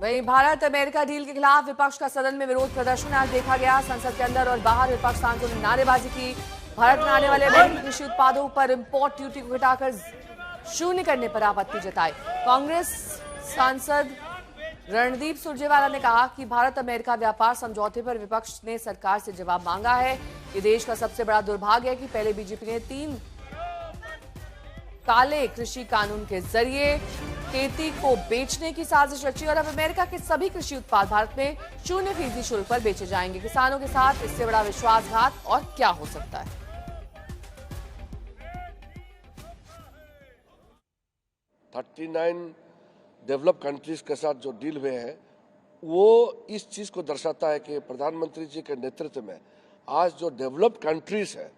वहीं Bharat America deal के खिलाफ विपक्ष का सदन में विरोध प्रदर्शन आज देखा गया। संसद के अंदर और बाहर विपक्ष सांसदों ने नारेबाजी की। भारत में आने वाले अमेरिकी कृषि उत्पादों पर इंपोर्ट ड्यूटी को घटाकर शून्य करने पर आपत्ति जताई। कांग्रेस सांसद रणदीप सुरजेवाला ने कहा कि भारत अमेरिका व्यापार समझौते पर विपक्ष ने सरकार से जवाब मांगा है। ये देश का सबसे बड़ा दुर्भाग्य है कि पहले बीजेपी ने 3 काले कृषि कानून के जरिए खेती को बेचने की साजिश रची और अब अमेरिका के सभी कृषि उत्पाद भारत में 0% शुल्क पर बेचे जाएंगे। किसानों के साथ इससे बड़ा विश्वासघात और क्या हो सकता है। 39 डेवलप कंट्रीज के साथ जो डील हुए हैं वो इस चीज को दर्शाता है कि प्रधानमंत्री जी के नेतृत्व में आज जो डेवलप्ड कंट्रीज है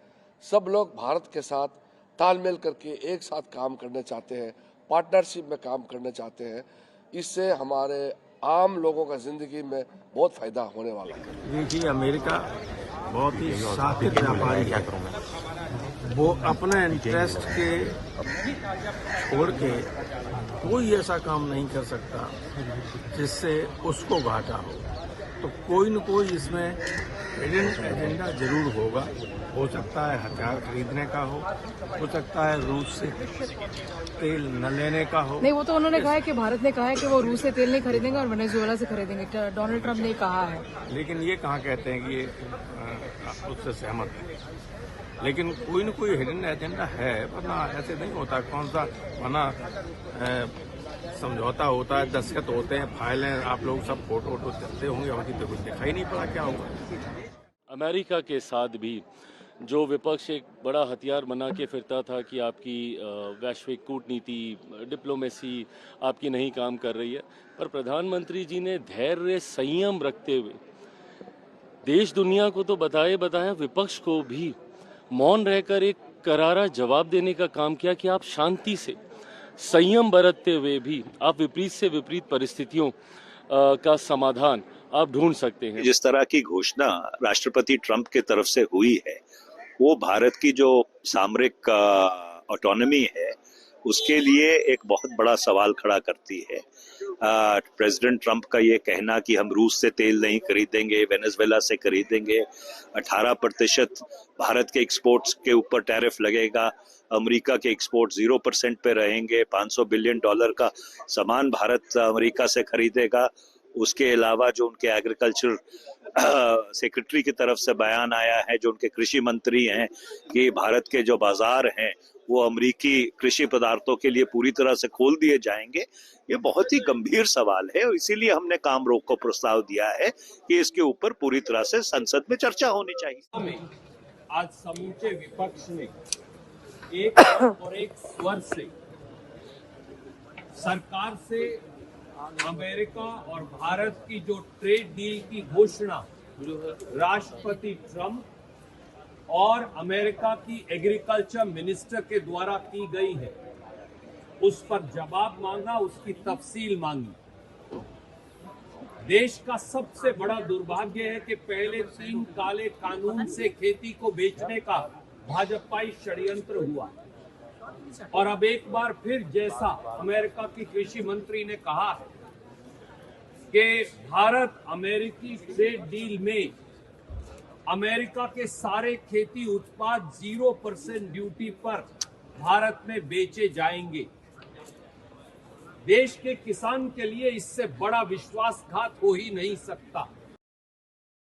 सब लोग भारत के साथ तालमेल करके एक साथ काम करना चाहते हैं, पार्टनरशिप में काम करना चाहते हैं। इससे हमारे आम लोगों का जिंदगी में बहुत फायदा होने वाला है। देखिए, अमेरिका बहुत ही साकित व्यापारी है। वो अपने इंटरेस्ट के छोड़ के कोई ऐसा काम नहीं कर सकता जिससे उसको घाटा हो। तो कोई न कोई इसमें हिडन एजेंडा जरूर होगा। हो सकता है हथियार खरीदने का हो सकता है रूस से तेल न लेने का हो। नहीं, वो तो उन्होंने कहा है कि भारत ने कहा है कि वो रूस से तेल नहीं खरीदेंगे और वेनेजुएला से खरीदेंगे। डोनाल्ड ट्रंप ने कहा है। लेकिन ये कहाँ कहते हैं कि ये उससे सहमत है। लेकिन कोई न कोई हिडन एजेंडा है, वरना ऐसे नहीं होता। कौन सा वरना समझौता होता है, दस्तखत होते हैं, फाइलें, आप लोग सब फोटो वोटो चलते होंगे, अभी तो कुछ दिखाई नहीं पड़ा क्या हुआ। अमेरिका के साथ भी जो विपक्ष एक बड़ा हथियार बना के फिरता था कि आपकी वैश्विक कूटनीति, डिप्लोमेसी आपकी नहीं काम कर रही है, पर प्रधानमंत्री जी ने धैर्य संयम रखते हुए देश दुनिया को तो बताया विपक्ष को भी मौन रहकर एक करारा जवाब देने का काम किया कि आप शांति से संयम बरतते हुए भी आप विपरीत से विपरीत परिस्थितियों का समाधान आप ढूंढ सकते हैं। जिस तरह की घोषणा राष्ट्रपति ट्रंप की तरफ से हुई है वो भारत की जो सामरिक ऑटोनॉमी है उसके लिए एक बहुत बड़ा सवाल खड़ा करती है। प्रेसिडेंट ट्रंप का ये कहना कि हम रूस से तेल नहीं खरीदेंगे, वेनेजुएला से खरीदेंगे, 18% भारत के एक्सपोर्ट्स के ऊपर टैरिफ लगेगा, अमेरिका के एक्सपोर्ट 0% पे रहेंगे, $500 बिलियन का सामान भारत अमेरिका से खरीदेगा। उसके अलावा जो उनके एग्रीकल्चर सेक्रेटरी की तरफ से बयान आया है, जो उनके कृषि मंत्री हैं, कि भारत के जो बाजार हैं वो अमेरिकी कृषि पदार्थों के लिए पूरी तरह से खोल दिए जाएंगे। ये बहुत ही गंभीर सवाल है और इसीलिए हमने काम रोक को प्रस्ताव दिया है कि इसके ऊपर पूरी तरह से संसद में चर्चा होनी चाहिए। आज समूचे विपक्ष ने एक स्वर से सरकार से अमेरिका और भारत की जो ट्रेड डील की घोषणा राष्ट्रपति ट्रंप और अमेरिका की एग्रीकल्चर मिनिस्टर के द्वारा की गई है उस पर जवाब मांगा, उसकी तफसील मांगी। देश का सबसे बड़ा दुर्भाग्य है कि पहले 3 काले कानून से खेती को बेचने का भाजपाई षड्यंत्र हुआ और अब एक बार फिर जैसा अमेरिका की कृषि मंत्री ने कहा है कि भारत अमेरिकी ट्रेड डील में अमेरिका के सारे खेती उत्पाद 0% ड्यूटी पर भारत में बेचे जाएंगे। देश के किसान के लिए इससे बड़ा विश्वासघात हो ही नहीं सकता।